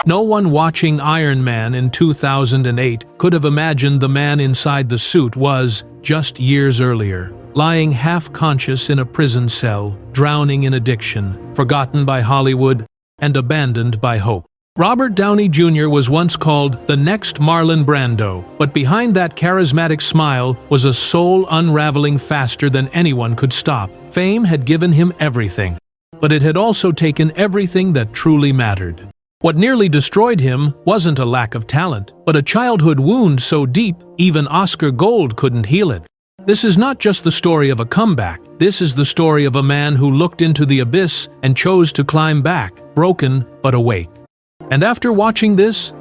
No one watching Iron Man in 2008 could have imagined the man inside the suit was, just years earlier, lying half-conscious in a prison cell, drowning in addiction, forgotten by Hollywood, and abandoned by hope. Robert Downey Jr. was once called the next Marlon Brando, but behind that charismatic smile was a soul unraveling faster than anyone could stop. Fame had given him everything, but it had also taken everything that truly mattered. What nearly destroyed him wasn't a lack of talent, but a childhood wound so deep even Oscar Gold couldn't heal it. This is not just the story of a comeback. This is the story of a man who looked into the abyss and chose to climb back, broken but awake. And after watching this,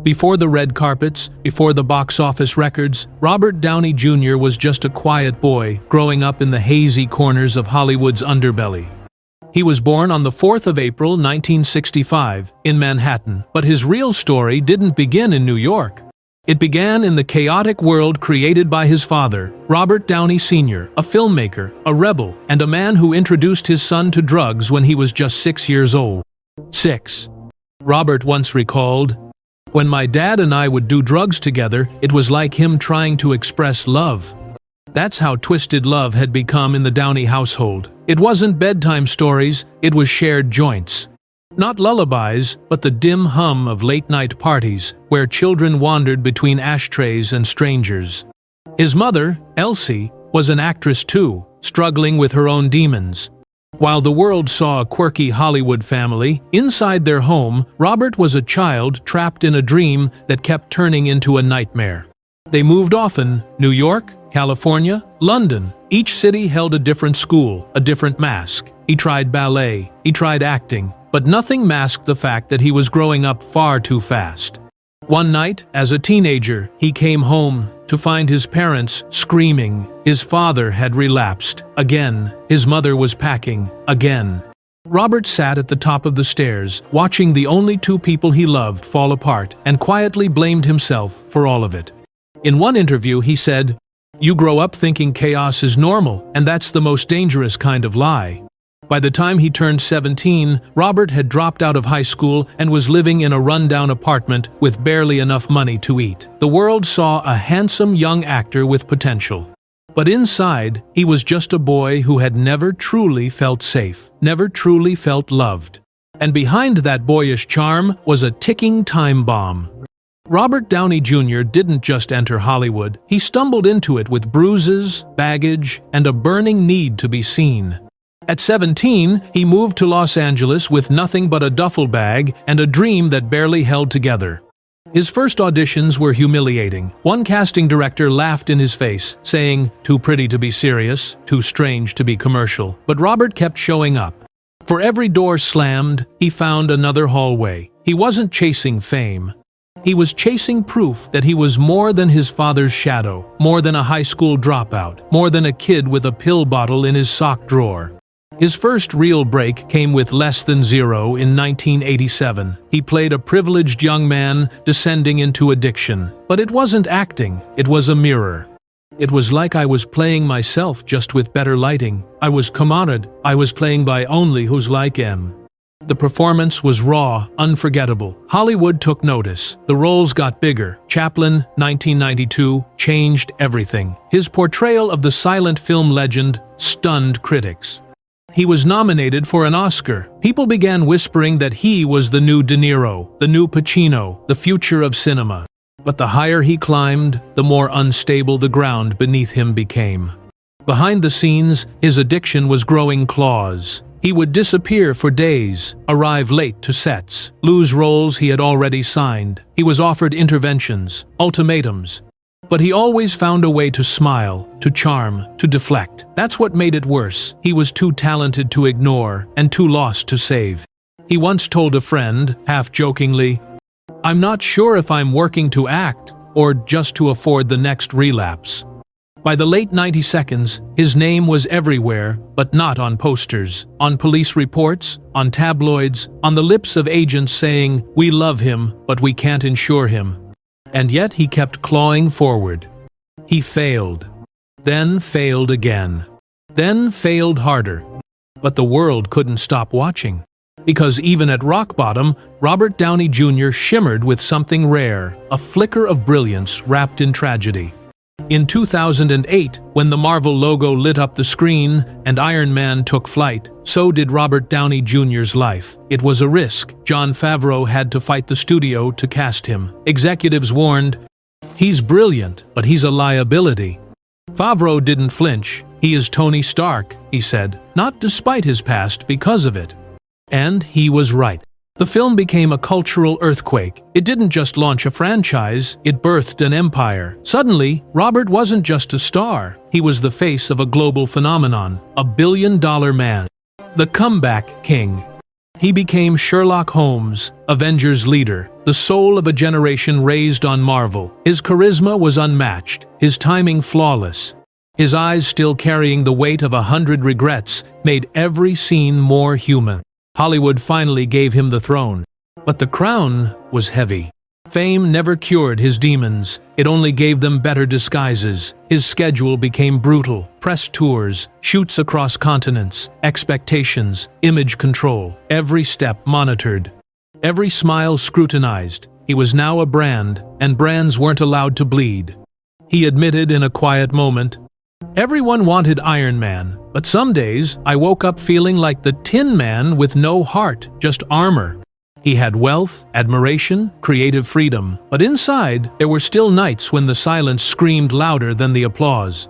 before the red carpets, before the box office records, Robert Downey Jr. was just a quiet boy growing up in the hazy corners of Hollywood's underbelly. He was born on the 4th of April, 1965, in Manhattan, but his real story didn't begin in New York. It began in the chaotic world created by his father, Robert Downey Sr., a filmmaker, a rebel, and a man who introduced his son to drugs when he was just 6 years old. 6. Robert once recalled, "When my dad and I would do drugs together, it was like him trying to express love." That's how twisted love had become in the Downey household. It wasn't bedtime stories, it was shared joints. Not lullabies, but the dim hum of late-night parties, where children wandered between ashtrays and strangers. His mother, Elsie, was an actress too, struggling with her own demons. While the world saw a quirky Hollywood family, inside their home, Robert was a child trapped in a dream that kept turning into a nightmare. They moved often: New York, California, London. Each city held a different school, a different mask. He tried ballet, he tried acting, but nothing masked the fact that he was growing up far too fast. One night, as a teenager, he came home to find his parents screaming. His father had relapsed. Again, his mother was packing. Again. Robert sat at the top of the stairs, watching the only two people he loved fall apart, and quietly blamed himself for all of it. In one interview, he said, "You grow up thinking chaos is normal, and that's the most dangerous kind of lie." By the time he turned 17, Robert had dropped out of high school and was living in a rundown apartment with barely enough money to eat. The world saw a handsome young actor with potential. But inside, he was just a boy who had never truly felt safe, never truly felt loved. And behind that boyish charm was a ticking time bomb. Robert Downey Jr. didn't just enter Hollywood. He stumbled into it with bruises, baggage, and a burning need to be seen. At 17, he moved to Los Angeles with nothing but a duffel bag and a dream that barely held together. His first auditions were humiliating. One casting director laughed in his face, saying, "Too pretty to be serious, too strange to be commercial." But Robert kept showing up. For every door slammed, he found another hallway. He wasn't chasing fame. He was chasing proof that he was more than his father's shadow, more than a high school dropout, more than a kid with a pill bottle in his sock drawer. His first real break came with Less Than Zero in 1987. He played a privileged young man descending into addiction. But it wasn't acting, it was a mirror. It was like I was playing myself, just with better lighting. I was commanded. I was playing by only who's like him. The performance was raw, unforgettable. Hollywood took notice. The roles got bigger. Chaplin, 1992, changed everything. His portrayal of the silent film legend stunned critics. He was nominated for an Oscar. People began whispering that he was the new De Niro, the new Pacino, the future of cinema. But the higher he climbed, the more unstable the ground beneath him became. Behind the scenes, his addiction was growing claws. He would disappear for days, arrive late to sets, lose roles he had already signed. He was offered interventions, ultimatums. But he always found a way to smile, to charm, to deflect. That's what made it worse. He was too talented to ignore and too lost to save. He once told a friend, half-jokingly, "I'm not sure if I'm working to act or just to afford the next relapse." By the late 90s, his name was everywhere, but not on posters, on police reports, on tabloids, on the lips of agents saying, "We love him, but we can't insure him." And yet he kept clawing forward. He failed, then failed again, then failed harder. But the world couldn't stop watching. Because even at rock bottom, Robert Downey Jr. shimmered with something rare, a flicker of brilliance wrapped in tragedy. In 2008, when the Marvel logo lit up the screen and Iron Man took flight, so did Robert Downey Jr.'s life. It was a risk. Jon Favreau had to fight the studio to cast him. Executives warned, "He's brilliant, but he's a liability." Favreau didn't flinch. "He is Tony Stark," he said, not despite his past, because of it. And he was right. The film became a cultural earthquake. It didn't just launch a franchise, it birthed an empire. Suddenly, Robert wasn't just a star. He was the face of a global phenomenon, a billion-dollar man. The comeback king. He became Sherlock Holmes, Avengers leader, the soul of a generation raised on Marvel. His charisma was unmatched, his timing flawless. His eyes still carrying the weight of 100 regrets made every scene more human. Hollywood finally gave him the throne. But the crown was heavy. Fame never cured his demons, it only gave them better disguises. His schedule became brutal. Press tours, shoots across continents, expectations, image control, every step monitored. Every smile scrutinized. He was now a brand, and brands weren't allowed to bleed. He admitted in a quiet moment, "Everyone wanted Iron Man, but some days I woke up feeling like the Tin Man with no heart, just armor." He had wealth, admiration, creative freedom, but inside there were still nights when the silence screamed louder than the applause.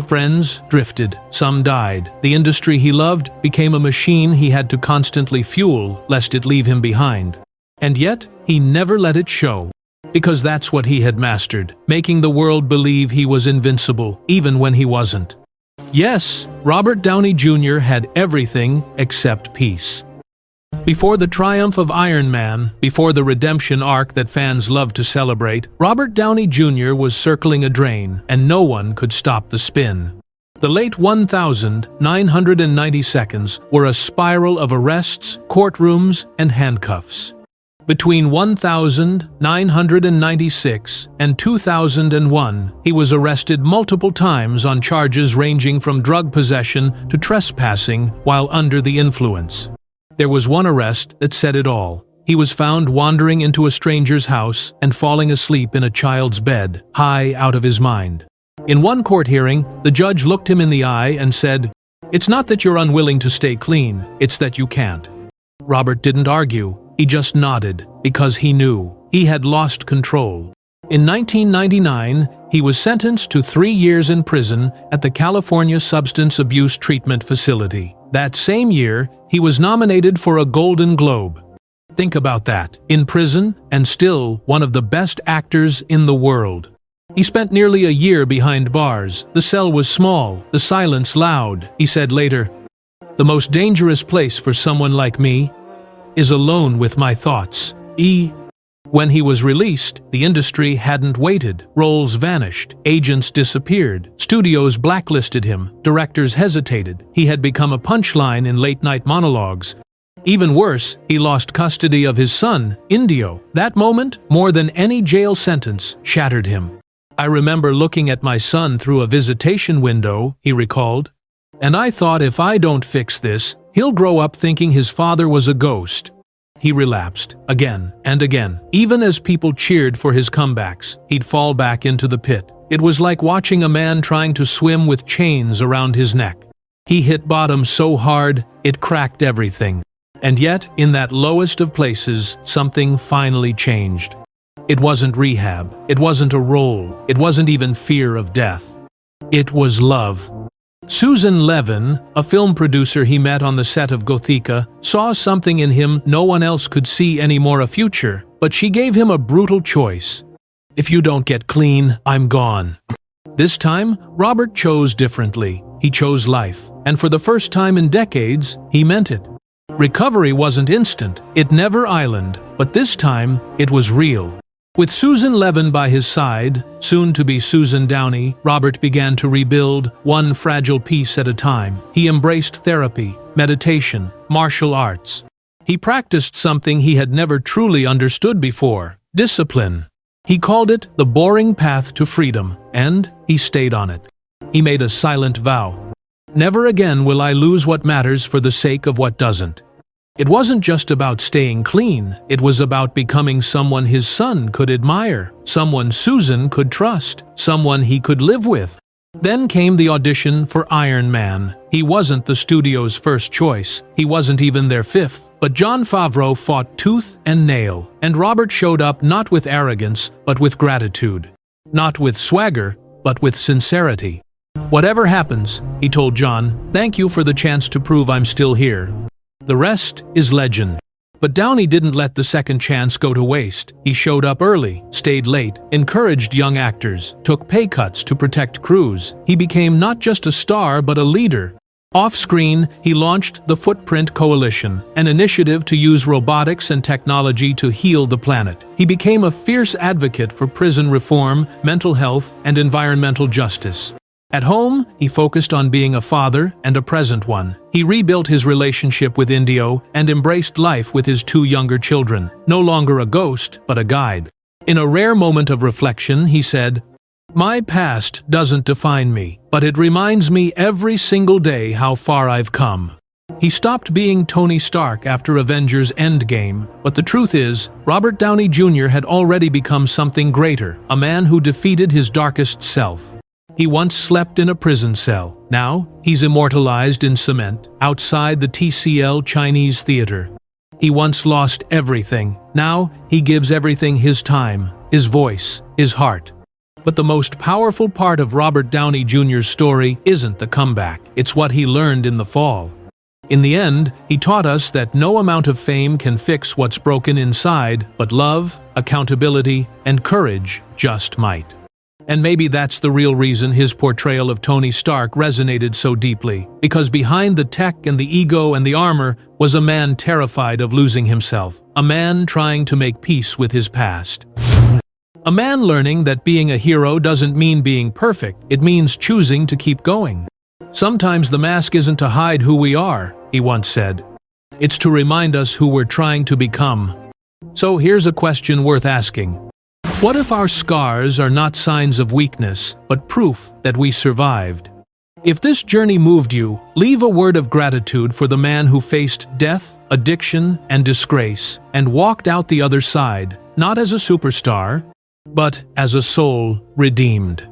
Friends drifted, some died. The industry he loved became a machine he had to constantly fuel, lest it leave him behind. And yet, he never let it show. Because that's what he had mastered, making the world believe he was invincible, even when he wasn't. Yes, Robert Downey Jr. had everything except peace. Before the triumph of Iron Man, before the redemption arc that fans love to celebrate, Robert Downey Jr. was circling a drain, and no one could stop the spin. The late 1,990 seconds were a spiral of arrests, courtrooms, and handcuffs. Between 1996 and 2001, he was arrested multiple times on charges ranging from drug possession to trespassing while under the influence. There was one arrest that said it all. He was found wandering into a stranger's house and falling asleep in a child's bed, high out of his mind. In one court hearing, the judge looked him in the eye and said, "It's not that you're unwilling to stay clean, it's that you can't." Robert didn't argue. He just nodded, because he knew he had lost control. In 1999, he was sentenced to 3 years in prison at the California Substance Abuse Treatment Facility. That same year, he was nominated for a Golden Globe. Think about that. In prison, and still one of the best actors in the world. He spent nearly a year behind bars. The cell was small, the silence loud. He said later, "The most dangerous place for someone like me is alone with my thoughts." When he was released, the industry hadn't waited. Roles vanished, agents disappeared, studios blacklisted him, directors hesitated. He had become a punchline in late-night monologues. Even worse, he lost custody of his son, Indio. That moment, more than any jail sentence, shattered him. "I remember looking at my son through a visitation window," he recalled, "and I thought if I don't fix this, he'll grow up thinking his father was a ghost." He relapsed, again and again. Even as people cheered for his comebacks, he'd fall back into the pit. It was like watching a man trying to swim with chains around his neck. He hit bottom so hard, it cracked everything. And yet, in that lowest of places, something finally changed. It wasn't rehab, it wasn't a role, it wasn't even fear of death. It was love. Susan Levin, a film producer he met on the set of Gothika, saw something in him no one else could see anymore, a future, but she gave him a brutal choice. "If you don't get clean, I'm gone." This time, Robert chose differently. He chose life, and for the first time in decades, he meant it. Recovery wasn't instant, it never island, but this time, it was real. With Susan Levin by his side, soon to be Susan Downey, Robert began to rebuild, one fragile piece at a time. He embraced therapy, meditation, martial arts. He practiced something he had never truly understood before: discipline. He called it the boring path to freedom, and he stayed on it. He made a silent vow. "Never again will I lose what matters for the sake of what doesn't." It wasn't just about staying clean, it was about becoming someone his son could admire, someone Susan could trust, someone he could live with. Then came the audition for Iron Man. He wasn't the studio's first choice, he wasn't even their fifth, but Jon Favreau fought tooth and nail, and Robert showed up not with arrogance, but with gratitude. Not with swagger, but with sincerity. "Whatever happens," he told Jon, "thank you for the chance to prove I'm still here." The rest is legend. But Downey didn't let the second chance go to waste. He showed up early, stayed late, encouraged young actors, took pay cuts to protect crews. He became not just a star but a leader. Off-screen, he launched the Footprint Coalition, an initiative to use robotics and technology to heal the planet. He became a fierce advocate for prison reform, mental health, and environmental justice. At home, he focused on being a father and a present one. He rebuilt his relationship with Indio and embraced life with his two younger children, no longer a ghost, but a guide. In a rare moment of reflection, he said, "My past doesn't define me, but it reminds me every single day how far I've come." He stopped being Tony Stark after Avengers Endgame, but the truth is, Robert Downey Jr. had already become something greater, a man who defeated his darkest self. He once slept in a prison cell. Now, he's immortalized in cement, outside the TCL Chinese theater. He once lost everything. Now, he gives everything his time, his voice, his heart. But the most powerful part of Robert Downey Jr.'s story isn't the comeback. It's what he learned in the fall. In the end, he taught us that no amount of fame can fix what's broken inside, but love, accountability, and courage just might. And maybe that's the real reason his portrayal of Tony Stark resonated so deeply, because behind the tech and the ego and the armor was a man terrified of losing himself, a man trying to make peace with his past. A man learning that being a hero doesn't mean being perfect, it means choosing to keep going. "Sometimes the mask isn't to hide who we are," he once said. "It's to remind us who we're trying to become." So here's a question worth asking. What if our scars are not signs of weakness, but proof that we survived? If this journey moved you, leave a word of gratitude for the man who faced death, addiction, and disgrace, and walked out the other side, not as a superstar, but as a soul redeemed.